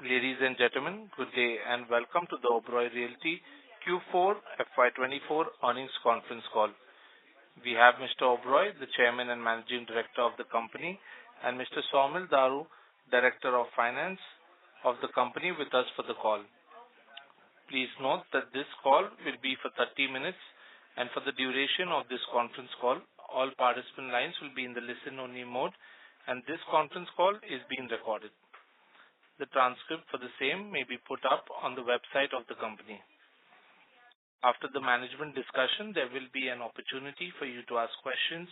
Ladies and gentlemen, good day and welcome to the Oberoi Realty Q4 FY24 earnings conference call. We have Mr. Oberoi, the Chairman and Managing Director of the company, and Mr. Saumil Daru, Director of Finance of the company, with us for the call. Please note that this call will be for 30 minutes, and for the duration of this conference call, all participant lines will be in the listen-only mode, and this conference call is being recorded. The transcript for the same may be put up on the website of the company. After the management discussion, there will be an opportunity for you to ask questions.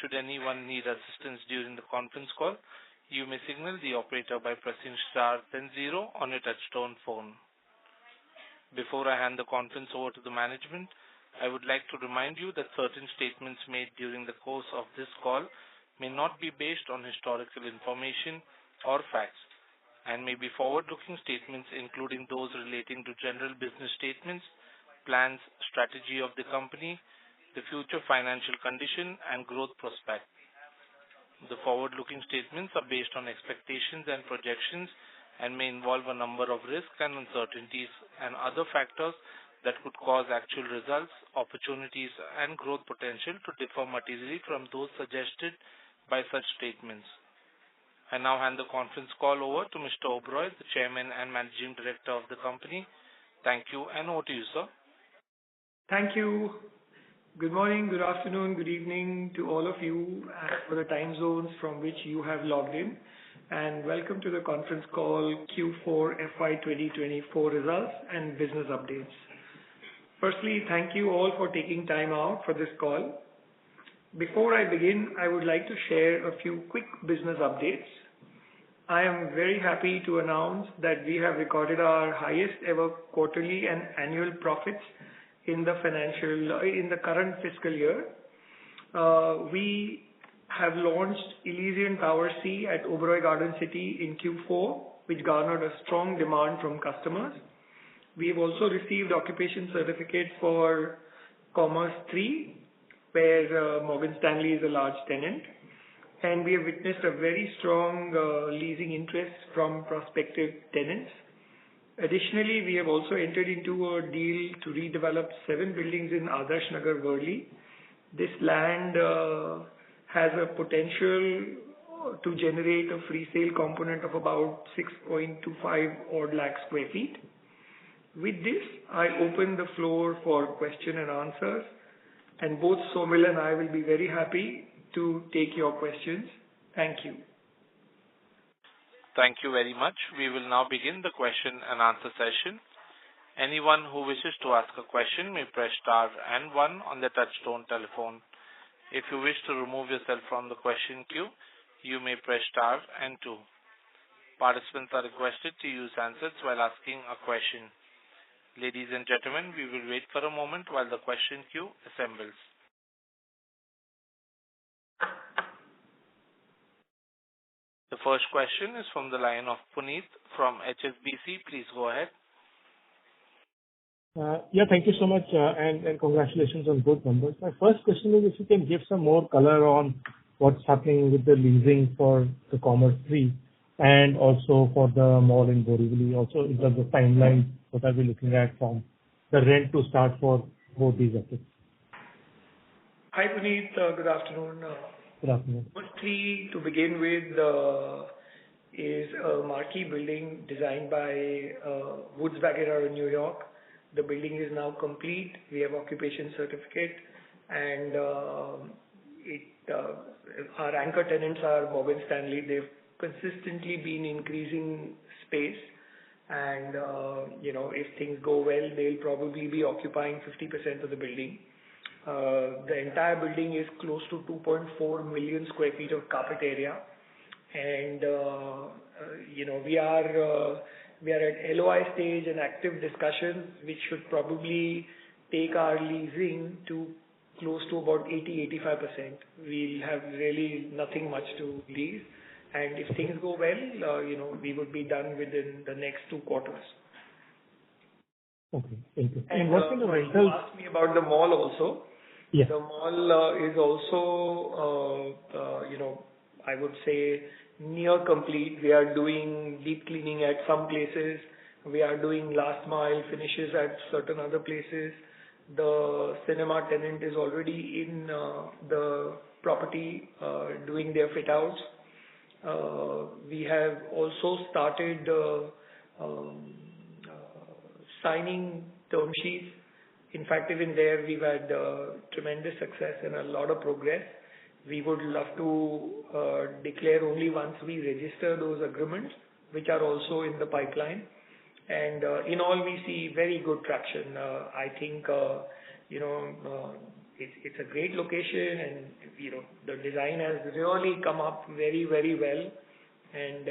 Should anyone need assistance during the conference call, you may signal the operator by pressing star then 0 on your touchtone phone. Before I hand the conference over to the management, I would like to remind you that certain statements made during the course of this call may not be based on historical information or facts, and may be forward-looking statements, including those relating to general business statements, plans, strategy of the company, the future financial condition, and growth prospect. The forward-looking statements are based on expectations and projections and may involve a number of risks and uncertainties and other factors that could cause actual results, opportunities, and growth potential to differ materially from those suggested by such statements. I now hand the conference call over to Mr. Oberoi, the Chairman and Managing Director of the company. Thank you, and over to you, sir. Thank you. Good morning, good afternoon, good evening to all of you for the time zones from which you have logged in, and welcome to the conference call Q4 FY2024 results and business updates. Firstly, thank you all for taking time out for this call. Before I begin, I would like to share a few quick business updates. I am very happy to announce that we have recorded our highest ever quarterly and annual profits in the current fiscal year. We have launched Elysian Tower C at Oberoi Garden City in Q4, which garnered a strong demand from customers. We have also received occupation certificate for Commerce 3, where Morgan Stanley is a large tenant, and we have witnessed a very strong leasing interest from prospective tenants. Additionally, we have also entered into a deal to redevelop 7 buildings in Adarsh Nagar, Worli. This land has a potential to generate a free sale component of about 6.25 odd lakh square feet. With this, I open the floor for question and answers, and both Saumil and I will be very happy to take your questions. Thank you. Thank you very much. We will now begin the question and answer session. Anyone who wishes to ask a question may press star and 1 on the touchtone telephone. If you wish to remove yourself from the question queue, you may press star and 2. Participants are requested to use handsets while asking a question. Ladies and gentlemen, we will wait for a moment while the question queue assembles. The first question is from the line of Puneet from HSBC. Please go ahead. Thank you so much, and congratulations on good numbers. My first question is if you can give some more color on what's happening with the leasing for the Commerce 3 and also for the mall in Borivali. Also, in terms of timeline, what are we looking at from the rent to start for both these assets? Hi, Puneet. Good afternoon. Good afternoon. Commerce 3, to begin with, is a marquee building designed by Woods Bagot in New York. The building is now complete. We have occupation certificate, and our anchor tenants are Morgan Stanley. They've consistently been increasing space, and if things go well, they'll probably be occupying 50% of the building. The entire building is close to 2.4 million square feet of carpet area, and we are at LOI stage and active discussions, which should probably take our leasing to close to about 80-85%. We'll have really nothing much to lease, and if things go well, we would be done within the next 2 quarters. Okay, thank you. And what kind of rentals? You asked me about the mall also. Yes. The mall is also, I would say, near complete. We are doing deep cleaning at some places. We are doing last mile finishes at certain other places. The cinema tenant is already in the property doing their fit outs. We have also started signing term sheets. In fact, even there we've had tremendous success and a lot of progress. We would love to declare only once we register those agreements, which are also in the pipeline. And in all, we see very good traction. I think, it's a great location, and, the design has really come up very, very well. And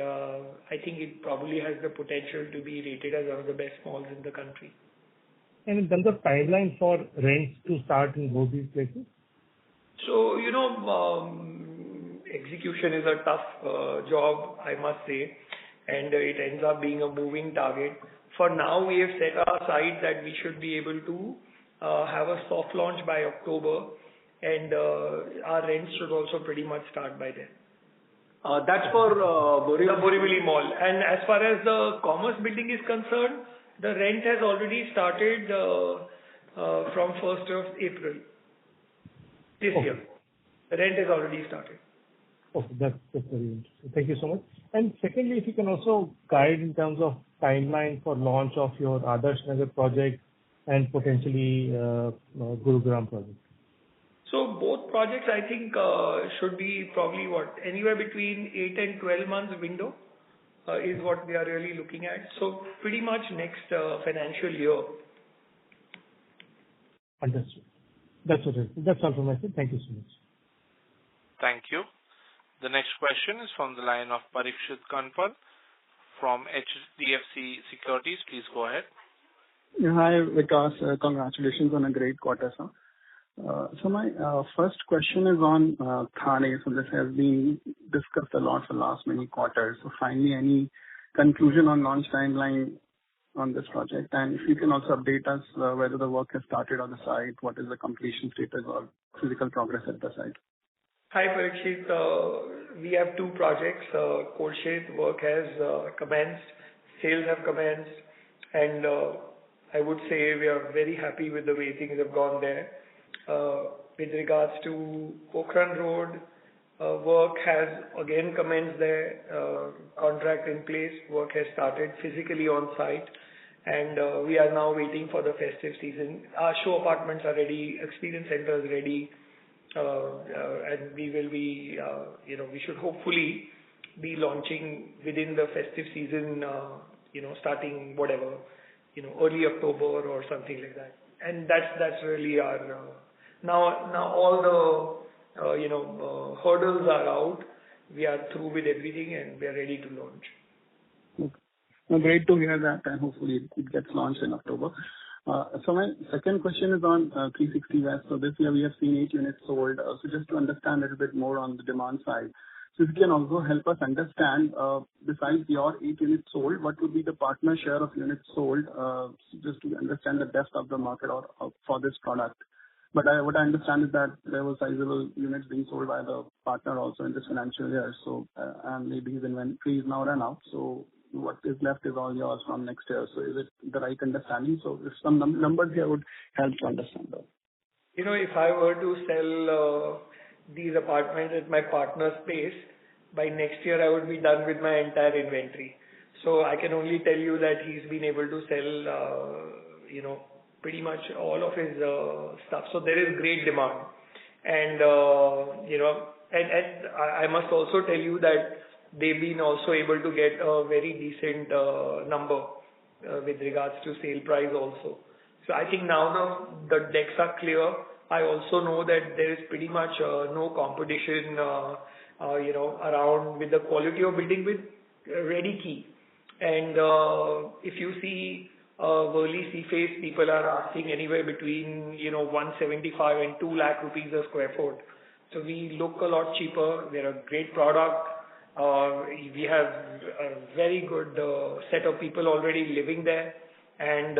I think it probably has the potential to be rated as one of the best malls in the country. And in terms of timeline for rents to start in both these places? So, execution is a tough job, I must say, and it ends up being a moving target. For now, we have set our sight that we should be able to have a soft launch by October, and our rents should also pretty much start by then. That's for The Borivali Mall. And as far as the Commerce building is concerned, the rent has already started from 1st of April this year. The rent has already started. Okay, that's very interesting. Thank you so much. And secondly, if you can also guide in terms of timeline for launch of your Adarsh Nagar project and potentially Gurugram project. So both projects, I think, should be probably anywhere between 8 and 12 months window is what we are really looking at. So pretty much next financial year. Understood. That's it. That's all from my side. Thank you so much. Thank you. The next question is from the line of Parikshit Kanpal from HDFC Securities. Please go ahead. Hi, Vikas. Congratulations on a great quarter, sir. So my first question is on Thane. So this has been discussed a lot for the last many quarters. So finally, any conclusion on launch timeline on this project? And if you can also update us whether the work has started on the site, what is the completion status or physical progress at the site? Hi, Parikshit. We have two projects. Kolshet work has commenced, sales have commenced, and I would say we are very happy with the way things have gone there. With regards to Pokhran Road, work has again commenced there. Contract in place, work has started physically on site, and we are now waiting for the festive season. Our show apartments are ready, experience center is ready, and we will be, we should hopefully be launching within the festive season, starting early October or something like that. And that's really our, now all the, hurdles are out. We are through with everything and we are ready to launch. Okay. Well, great to hear that, and hopefully it gets launched in October. So my second question is on 360 West. So this year we have seen 8 units sold. So just to understand a little bit more on the demand side. So if you can also help us understand, besides your 8 units sold, what would be the partner share of units sold, just to understand the depth of the market or for this product. But what I understand is that there were sizable units being sold by the partner also in this financial year. So, and maybe his inventory is now run out. So what is left is all yours from next year. So is it the right understanding? So if some numbers here would help to understand that. If I were to sell these apartments at my partner's pace, by next year I would be done with my entire inventory. So I can only tell you that he's been able to sell, pretty much all of his stuff. So there is great demand. And, and I must also tell you that they've been also able to get a very decent number with regards to sale price also. So I think now the decks are clear. I also know that there is pretty much no competition, around with the quality of building with ready key. And if you see Worli Seaface, people are asking anywhere between 175 and 2 lakh rupees a square foot. So we look a lot cheaper. We're a great product. We have a very good set of people already living there and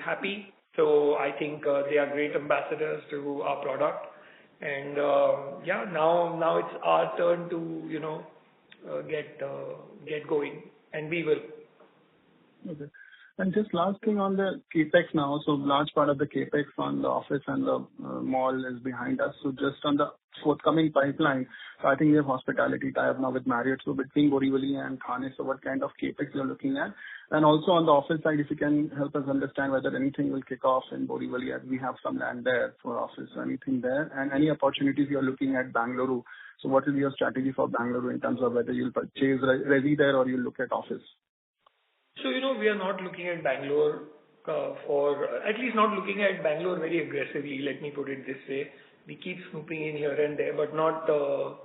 happy. So I think they are great ambassadors to our product. And now it's our turn to get going, and we will. Okay. And just last thing on the CapEx now. So large part of the CapEx on the office and the mall is behind us. So just on the forthcoming pipeline, I think we have hospitality tie-up now with Marriott. So between Borivali and Thane, so what kind of CapEx you're looking at? And also on the office side, if you can help us understand whether anything will kick off in Borivali, as we have some land there for office, so anything there, and any opportunities you're looking at Bangalore. So what is your strategy for Bangalore in terms of whether you'll purchase resi there or you'll look at office? So, we are not looking at Bangalore at least not looking at Bangalore very aggressively, let me put it this way. We keep snooping in here and there, but not, go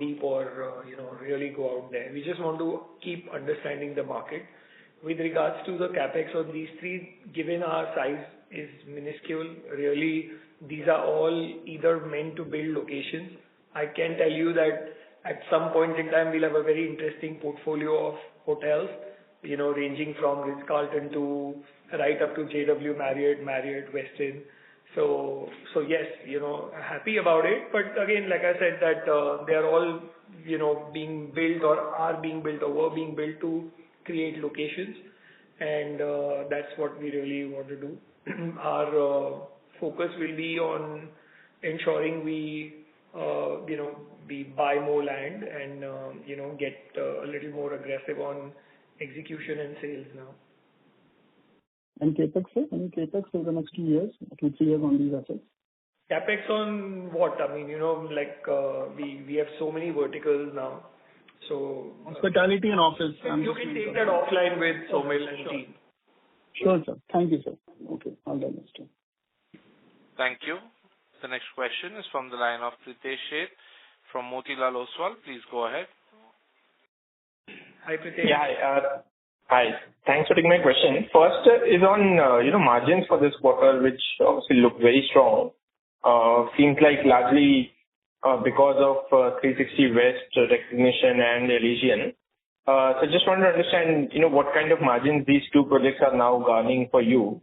deep or, really go out there. We just want to keep understanding the market. With regards to the capex of these three, given our size is minuscule, really, these are all either meant to build locations. I can tell you that at some point in time, we'll have a very interesting portfolio of hotels, ranging from Ritz-Carlton to right up to JW Marriott, Westin. So yes, happy about it. But again, like I said, that they are all, being built or are being built or were being built to create locations. And that's what we really want to do. Our focus will be on ensuring we buy more land and, get a little more aggressive on execution and sales now. And CapEx, sir? Any CapEx over the next 2 years, 2-3 years on these assets? CapEx on what? I mean, we have so many verticals now. So hospitality and office. You can take that offline with Somil and team. Sure, sir. Thank you, sir. Okay, all the best. Thank you. The next question is from the line of Pritesh Sheth from Motilal Oswal. Please go ahead. Hi, Pritesh. Yeah, hi. Thanks for taking my question. First is on, margins for this quarter, which obviously look very strong. Seems like largely because of 360 West recognition and Elysian. So just want to understand, what kind of margins these two projects are now garnering for you,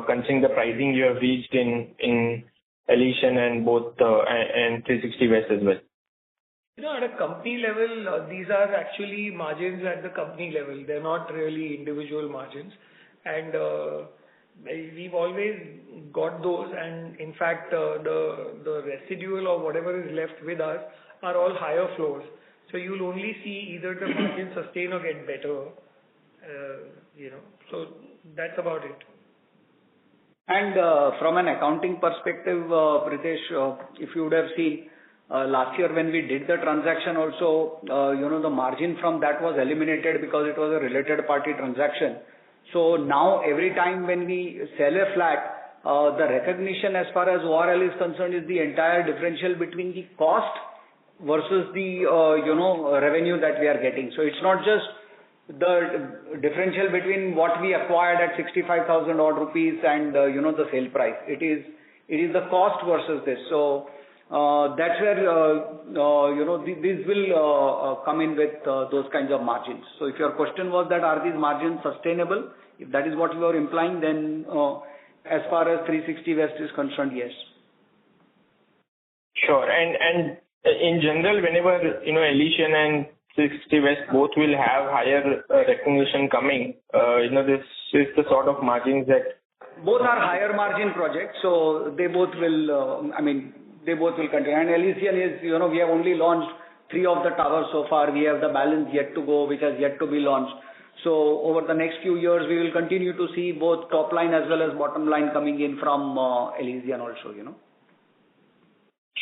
considering the pricing you have reached in Elysian and both and 360 West as well. At a company level, these are actually margins at the company level. They're not really individual margins. And we've always got those. And in fact, the residual or whatever is left with us are all higher floors. So you'll only see either the margin sustain or get better. So that's about it. And from an accounting perspective, Pritesh, if you would have seen, last year when we did the transaction also, the margin from that was eliminated because it was a related party transaction. So now every time when we sell a flat, the recognition as far as ORL is concerned is the entire differential between the cost versus the, revenue that we are getting. So it's not just the differential between what we acquired at 65,000 odd rupees and, the sale price. It is the cost versus this. So, that's where, these will come in with those kinds of margins. So if your question was that are these margins sustainable, if that is what you are implying, then as far as 360 West is concerned, yes. Sure. And in general, whenever, Elysian and 360 West both will have higher recognition coming, this is the sort of margins that... Both are higher margin projects, so they both will, they both will continue. And Elysian is, we have only launched 3 of the towers so far. We have the balance yet to go, which has yet to be launched. So over the next few years, we will continue to see both top line as well as bottom line coming in from Elysian also,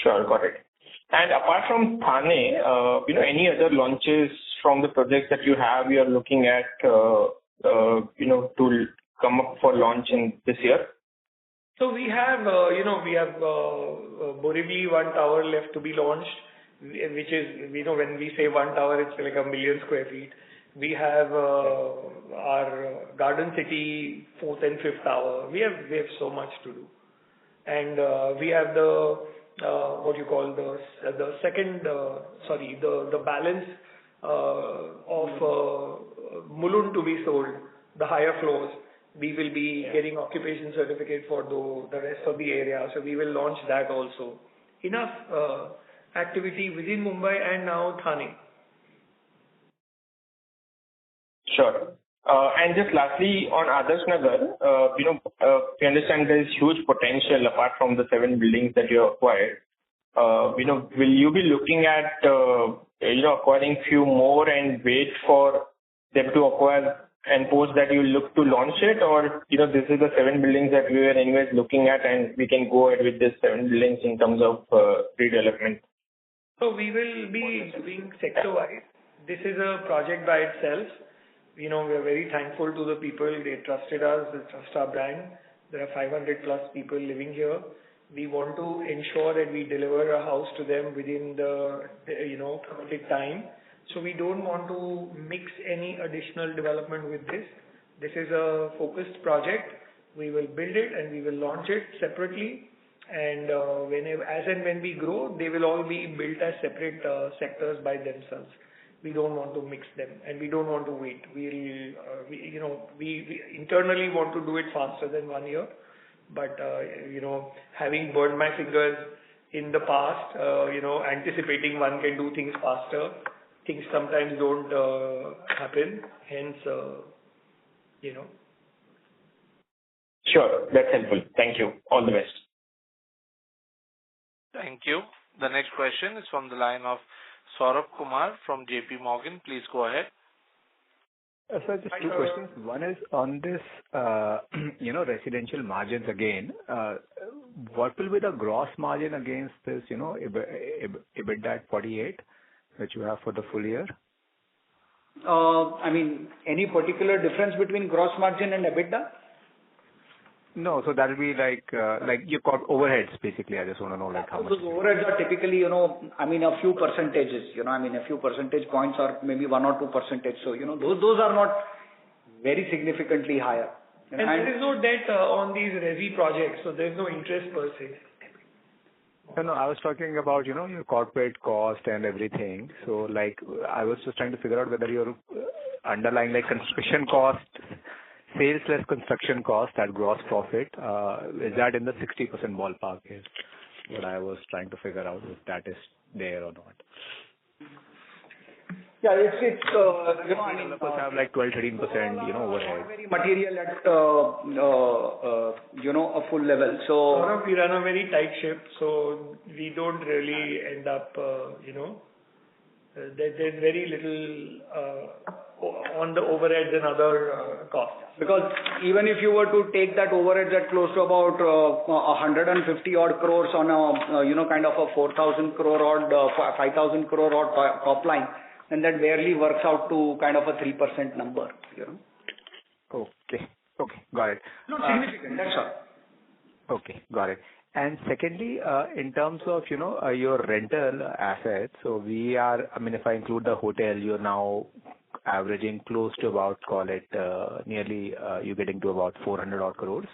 Sure, got it. And apart from Thane, any other launches from the projects that you have, you are looking at, to come up for launch in this year? So we have, Borivali, one tower left to be launched, which is, when we say one tower, it's like 1 million square feet. We have our Garden City 4th and 5th tower. We have so much to do. And we have the balance of Mulund to be sold, the higher floors. We will be getting occupation certificate for the rest of the area. So we will launch that also. Enough activity within Mumbai and now Thane. Sure. And just lastly, on Adarsh Nagar, we understand there is huge potential apart from the 7 buildings that you acquired. Will you be looking at, acquiring few more and wait for them to acquire and post that you look to launch it? Or, this is the 7 buildings that we were anyways looking at and we can go ahead with this 7 buildings in terms of redevelopment? So we will be doing sector-wise. This is a project by itself. We are very thankful to the people. They trusted us, they trust our brand. There are 500 plus people living here. We want to ensure that we deliver a house to them within the, committed time. So we don't want to mix any additional development with this. This is a focused project. We will build it and we will launch it separately. And as and when we grow, they will all be built as separate sectors by themselves. We don't want to mix them, and we don't want to wait. We internally want to do it faster than 1 year, but having burned my fingers in the past, anticipating one can do things faster, things sometimes don't happen. Hence, Sure, that's helpful. Thank you. All the best. Thank you. The next question is from the line of Saurabh Kumar from JP Morgan. Please go ahead. Sir, just two questions. One is on this, residential margins again. What will be the gross margin against this, EBITDA at 48, which you have for the full year? Any particular difference between gross margin and EBITDA? No, so that will be like you got overheads basically. I just want to know how much. Those overheads are typically, a few percentages, a few percentage points or maybe 1 or 2%. So, those are not very significantly higher. And there is no debt on these resi projects, so there's no interest per se. No, I was talking about, your corporate cost and everything. So I was just trying to figure out whether your underlying construction cost, sales less construction cost at gross profit, is that in the 60% ballpark is what I was trying to figure out if that is there or not. Yeah, it's developers have 12-13%, overhead. Very material at a full level. So we run a very tight ship, so we don't really end up there's very little on the overheads and other costs. Because even if you were to take that overhead at close to about 150 odd crores on a kind of a 4,000 crore odd 5,000 crore odd top line, and that barely works out to kind of a 3% number. Okay, got it. Not significant, that's all. Okay, got it. And secondly, in terms of, your rental assets, so we are, if I include the hotel, you're now averaging close to about, call it, nearly, you're getting to about 400 odd crores.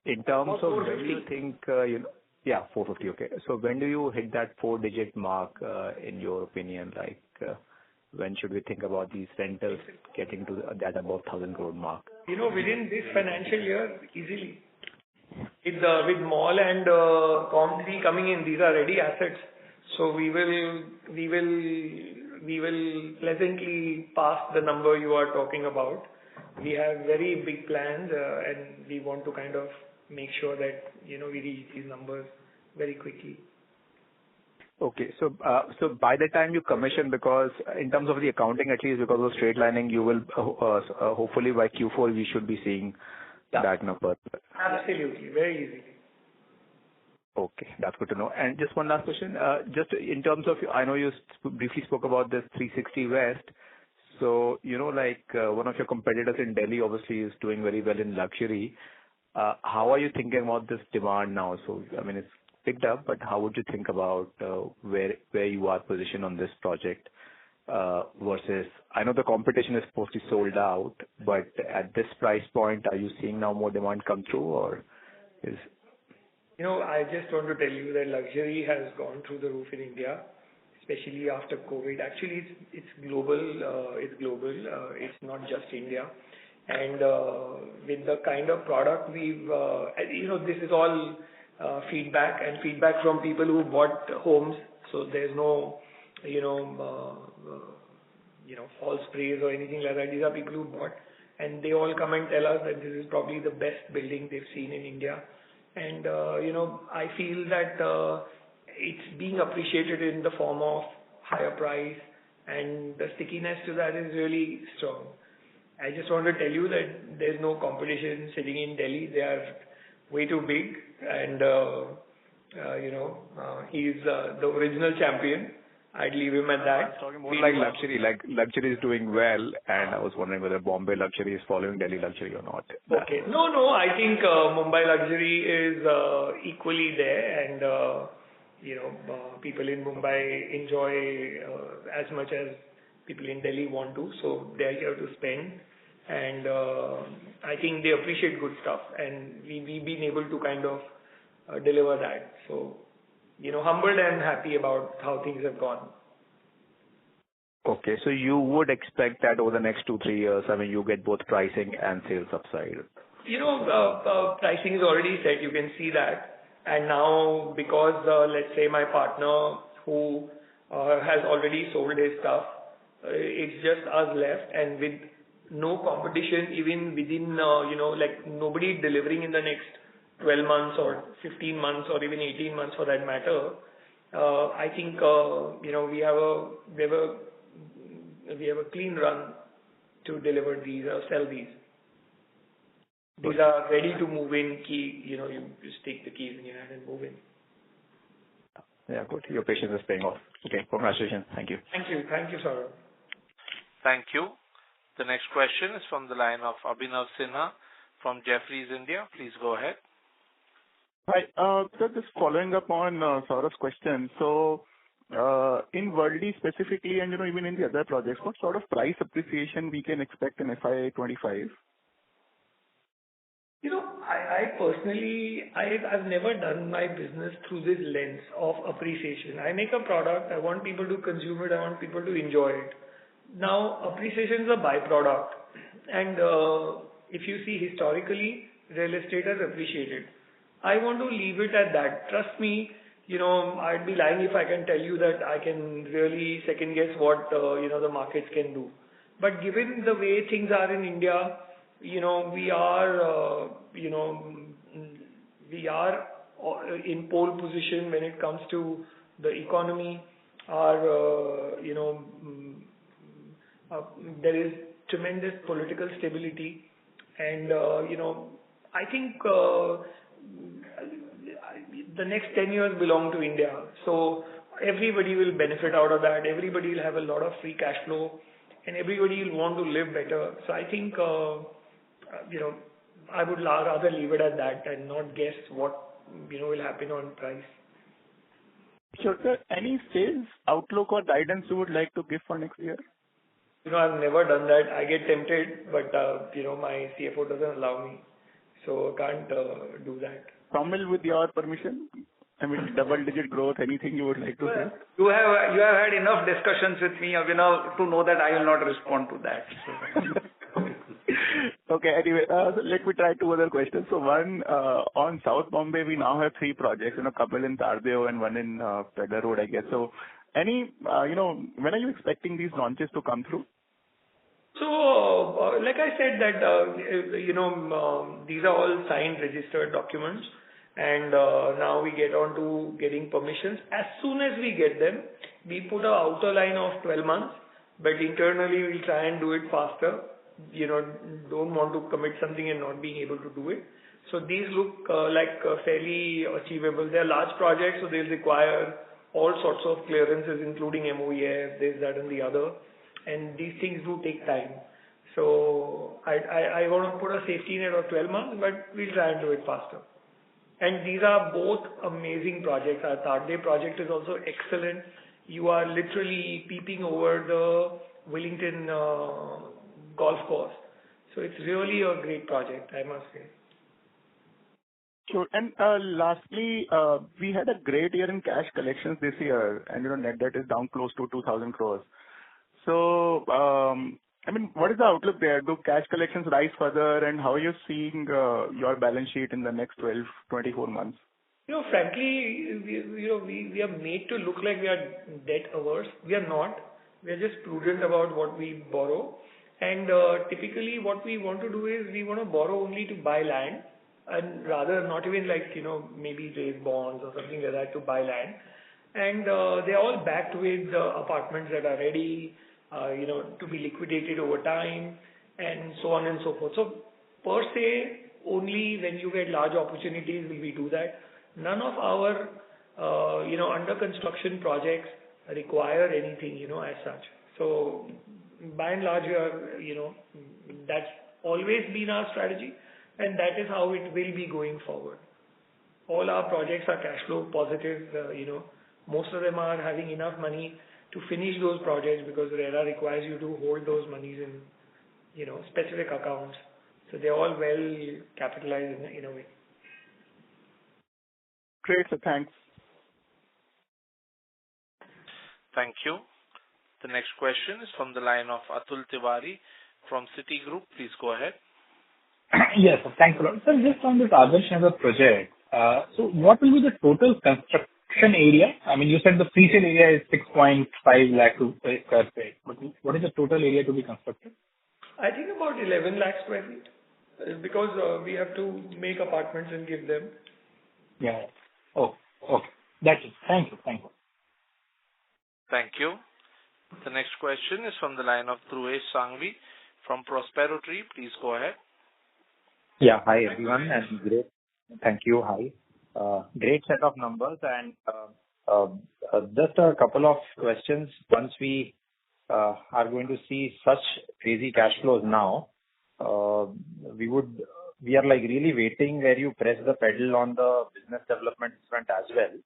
In terms of when do you think, 450, okay. So when do you hit that 4-digit mark, in your opinion, when should we think about these rentals getting to that above 1,000 crore mark? Within this financial year, easily. With mall and Com3 coming in, these are ready assets. So we will pleasantly pass the number you are talking about. We have very big plans and we want to kind of make sure that, we reach these numbers very quickly. Okay. So by the time you commission, because in terms of the accounting, at least because of straight lining, you will hopefully by Q4 we should be seeing that number. Absolutely, very easily. Okay, that's good to know. And just one last question, just in terms of, I know you briefly spoke about this 360 West. So, one of your competitors in Delhi obviously is doing very well in luxury. How are you thinking about this demand now? So, it's picked up, but how would you think about where you are positioned on this project versus, I know the competition is mostly sold out, but at this price point, are you seeing now more demand come through or is... I just want to tell you that luxury has gone through the roof in India, especially after COVID. Actually, it's global. It's not just India. And with the kind of product we've, this is all feedback from people who bought homes. So there's no, false praise or anything like that. These are people who bought, and they all come and tell us that this is probably the best building they've seen in India. And I feel that it's being appreciated in the form of higher price, and the stickiness to that is really strong. I just want to tell you that there's no competition sitting in Delhi. They are way too big, and he's the original champion. I'd leave him at that. I was talking more like luxury. Like luxury is doing well, and I was wondering whether Bombay luxury is following Delhi luxury or not. Okay. No. I think Mumbai luxury is equally there, and people in Mumbai enjoy as much as people in Delhi want to. So they are here to spend, and I think they appreciate good stuff, and we've been able to kind of deliver that. So, humbled and happy about how things have gone. Okay, so you would expect that over the next 2-3 years, you get both pricing and sales upside. Pricing is already set. You can see that. And now, because let's say my partner who has already sold his stuff, it's just us left, and with no competition, even within, nobody delivering in the next 12 months or 15 months or even 18 months for that matter. I think, we have a clean run to deliver these or sell these. These are ready to move in key, you just take the keys in your hand and move in. Yeah, good. Your patience is paying off. Okay, congratulations. Thank you. Thank you, Saurabh. Thank you. The next question is from the line of Abhinav Sinha from Jefferies India. Please go ahead. Hi. So just following up on Saurabh's question. So, in Worldly specifically, and even in the other projects, what sort of price appreciation we can expect in FY25? I personally, I've never done my business through this lens of appreciation. I make a product, I want people to consume it, I want people to enjoy it. Now, appreciation is a byproduct. And if you see historically, real estate has appreciated. I want to leave it at that. Trust me, I'd be lying if I can tell you that I can really second guess what, the markets can do. But given the way things are in India, we are in pole position when it comes to the economy. There is tremendous political stability, and I think the next 10 years belong to India. So everybody will benefit out of that. Everybody will have a lot of free cash flow, and everybody will want to live better. So I think, I would rather leave it at that and not guess what, will happen on price. Sure, sir. Any sales outlook or guidance you would like to give for next year? I've never done that. I get tempted, but, my CFO doesn't allow me. So I can't do that. Kamil, with your permission, double-digit growth, anything you would like to say? You have had enough discussions with me, Abhinav, to know that I will not respond to that. Okay, anyway, so let me try two other questions. So one, on South Bombay, we now have 3 projects, a couple in Tardeo and one in Pedder Road, I guess. So any, when are you expecting these launches to come through? So, like I said that, these are all signed, registered documents, and now we get on to getting permissions. As soon as we get them, we put an outer line of 12 months, but internally we'll try and do it faster. Don't want to commit something and not being able to do it. So these look like fairly achievable. They are large projects, so they'll require all sorts of clearances, including MOEF, this, that, and the other. And these things do take time. So I want to put a safety net of 12 months, but we'll try and do it faster. And these are both amazing projects. Our Tardeo project is also excellent. You are literally peeping over the Wellington golf course. So it's really a great project, I must say. Sure. And lastly, we had a great year in cash collections this year, and net debt is down close to 2,000 crores. So, what is the outlook there? Do cash collections rise further, and how are you seeing your balance sheet in the next 12-24 months? Frankly, we are made to look like we are debt averse. We are not. we're just prudent about what we borrow. And typically what we want to do is we want to borrow only to buy land, and rather not even like, maybe raise bonds or something like that to buy land. And they're all backed with apartments that are ready, to be liquidated over time, and so on and so forth. So per se, only when you get large opportunities will we do that. None of our, under construction projects require anything, as such. So by and large, that's always been our strategy, and that is how it will be going forward. All our projects are cash flow positive. Most of them are having enough money to finish those projects because RERA requires you to hold those monies in, specific accounts. So they're all well capitalized in a way. Great, so thanks. Thank you. The next question is from the line of Atul Tiwari from Citigroup. Please go ahead. Yes, thanks a lot. Sir, just on this Adarsh Nagar project, so what will be the total construction area? I mean, you said the pre-sale area is 6.5 lakh square feet, but what is the total area to be constructed? I think about 11 lakh square feet, because we have to make apartments and give them. Yeah. Oh, okay. That's it. Thank you. Thank you. Thank you. The next question is from the line of Dhruvesh Sanghvi from Prospero Tree. Please go ahead. Yeah. Hi, everyone, and great. Thank you. Hi. Great set of numbers, and just a couple of questions. Once we are going to see such crazy cash flows now, we are like really waiting where you press the pedal on the business development front as well.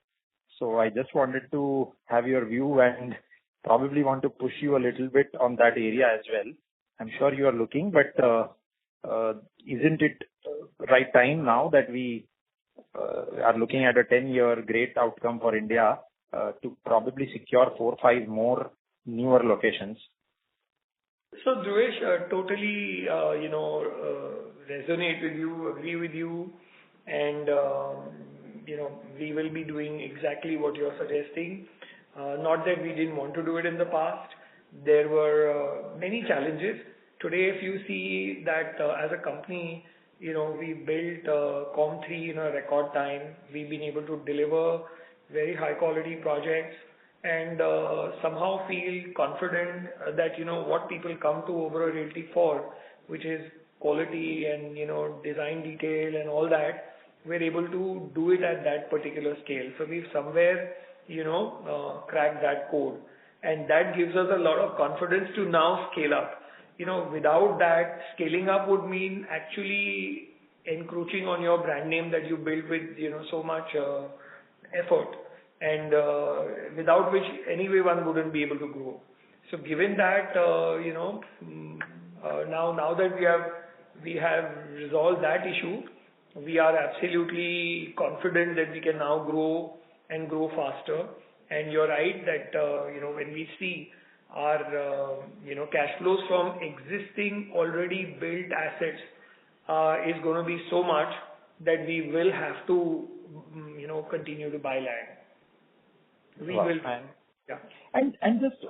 So I just wanted to have your view and probably want to push you a little bit on that area as well. I'm sure you are looking, but isn't it right time now that we are looking at a 10-year great outcome for India to probably secure 4 or 5 more newer locations? So Dhruvesh, totally, resonate with you, agree with you, and we will be doing exactly what you're suggesting. Not that we didn't want to do it in the past. There were many challenges. Today, if you see that as a company, we built Com3 in a record time. We've been able to deliver very high quality projects and somehow feel confident that, what people come to Oberoi Realty for, which is quality and, design detail and all that, we're able to do it at that particular scale. So we've somewhere, cracked that code. And that gives us a lot of confidence to now scale up. Without that, scaling up would mean actually encroaching on your brand name that you built with, so much effort, and without which anyway one wouldn't be able to grow. So given that, now that we have resolved that issue, we are absolutely confident that we can now grow and grow faster. And you're right that, when we see our, cash flows from existing already built assets is going to be so much that we will have to, continue to buy land. We will. Yeah. And just,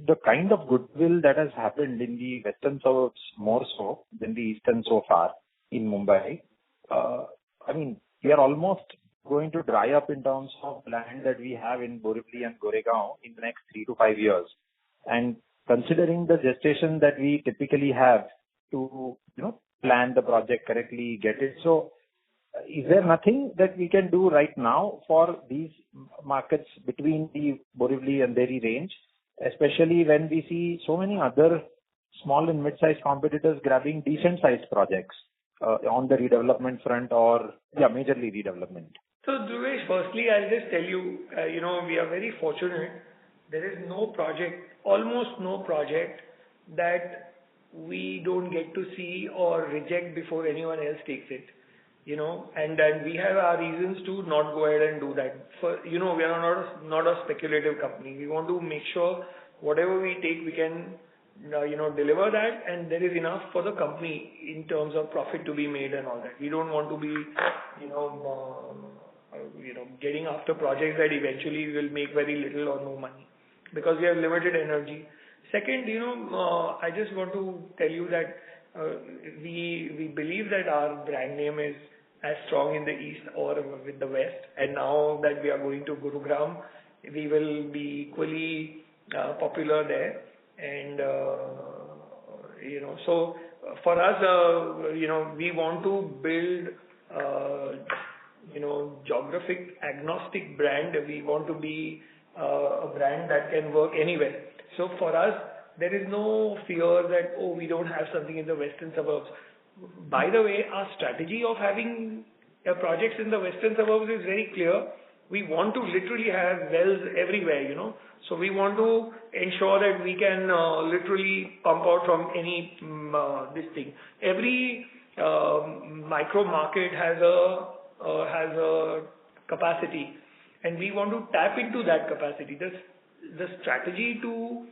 the kind of goodwill that has happened in the western suburbs more so than the eastern so far in Mumbai, we are almost going to dry up in terms of land that we have in Borivali and Goregaon in the next 3 to 5 years. And considering the gestation that we typically have to, plan the project correctly, get it. So is there nothing that we can do right now for these markets between the Borivali and Delhi range, especially when we see so many other small and mid-sized competitors grabbing decent-sized projects on the redevelopment front or, majorly redevelopment? So Dhruvesh, firstly, I'll just tell you, we are very fortunate. There is almost no project that we don't get to see or reject before anyone else takes it. And then we have our reasons to not go ahead and do that. We are not a speculative company. We want to make sure whatever we take, we can, deliver that, and there is enough for the company in terms of profit to be made and all that. We don't want to be, getting after projects that eventually will make very little or no money. because we have limited energy. Second, I just want to tell you that we believe that our brand name is as strong in the east or with the west, and now that we are going to Gurugram, we will be equally popular there. And so for us, we want to build geographic agnostic brand. We want to be a brand that can work anywhere. So for us, there is no fear that, we don't have something in the western suburbs. By the way, our strategy of having projects in the western suburbs is very clear. We want to literally have wells everywhere, So we want to ensure that we can literally pump out from any this thing. Every micro market has a capacity, and we want to tap into that capacity. The strategy to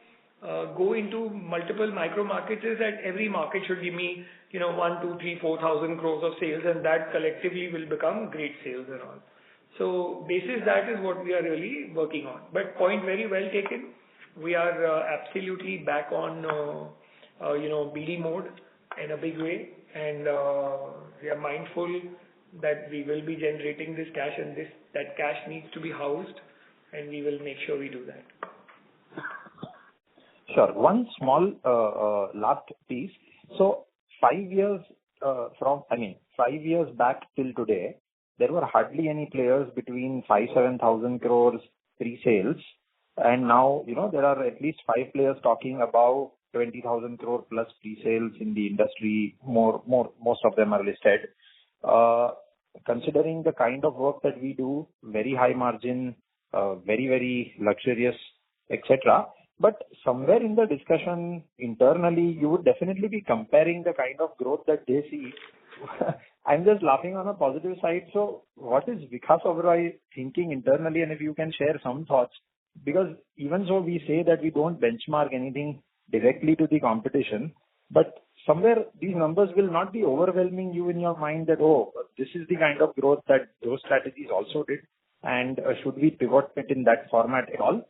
go into multiple micro markets is that every market should give me 1, 2, 3, 4,000 crores of sales, and that collectively will become great sales and all. So basis that is what we are really working on. But point very well taken. We are absolutely back on BD mode in a big way, and we are mindful that we will be generating this cash, and that cash needs to be housed, and we will make sure we do that. Sure. One small last piece. So 5 years 5 years back till today, there were hardly any players between 5,000-7,000 crores pre-sales, and now there are at least 5 players talking about 20,000 crore plus pre-sales in the industry. Most of them are listed. Considering the kind of work that we do, very high margin, very, very luxurious, etc. But somewhere in the discussion internally, you would definitely be comparing the kind of growth that they see. I'm just laughing on a positive side. So what is Vikas Oberoi thinking internally? And if you can share some thoughts, because even so we say that we don't benchmark anything directly to the competition, but somewhere these numbers will not be overwhelming you in your mind that, this is the kind of growth that those strategies also did. And should we pivot it in that format at all?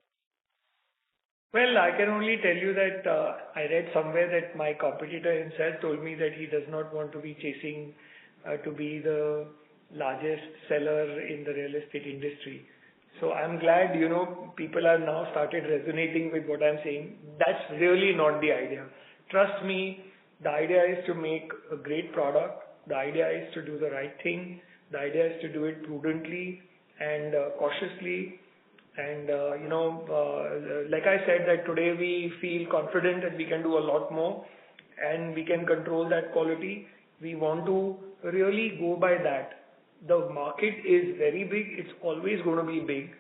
Well, I can only tell you that I read somewhere that my competitor himself told me that he does not want to be chasing to be the largest seller in the real estate industry. So I'm glad, people are now started resonating with what I'm saying. That's really not the idea. Trust me, the idea is to make a great product. The idea is to do the right thing. The idea is to do it prudently and cautiously. And, like I said, that today we feel confident that we can do a lot more and we can control that quality. We want to really go by that. The market is very big. It's always going to be big.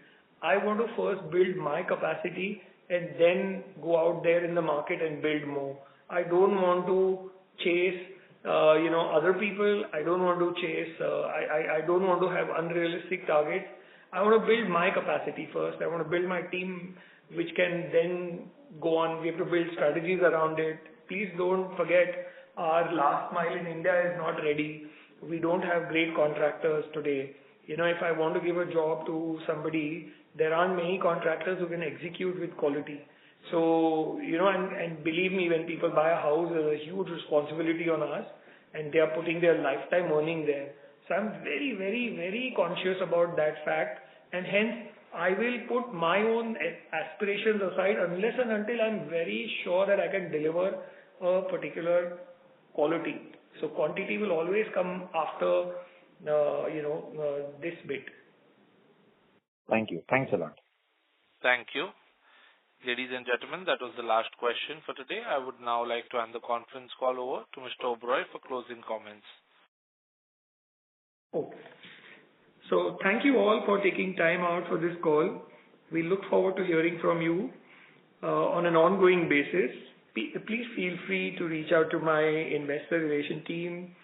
I want to first build my capacity and then go out there in the market and build more. I don't want to chase, other people. I don't want to chase, I don't want to have unrealistic targets. I want to build my capacity first. I want to build my team, which can then go on. We have to build strategies around it. Please don't forget, our last mile in India is not ready. We don't have great contractors today. If I want to give a job to somebody, there aren't many contractors who can execute with quality. So, and believe me, when people buy a house, there's a huge responsibility on us, and they are putting their lifetime earning there. So I'm very, very, very conscious about that fact, and hence I will put my own aspirations aside unless and until I'm very sure that I can deliver a particular quality. So quantity will always come after, this bit. Thank you. Thanks a lot. Thank you. Ladies and gentlemen, that was the last question for today. I would now like to hand the conference call over to Mr. Oberoi for closing comments. Okay. So thank you all for taking time out for this call. We look forward to hearing from you on an ongoing basis. Please feel free to reach out to my investor relation team,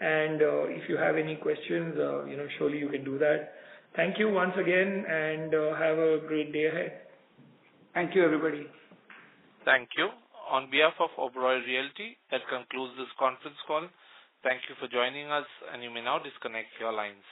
and if you have any questions, surely you can do that. Thank you once again, and have a great day ahead. Thank you, everybody. Thank you. On behalf of Oberoi Realty, that concludes this conference call. Thank you for joining us, and you may now disconnect your lines.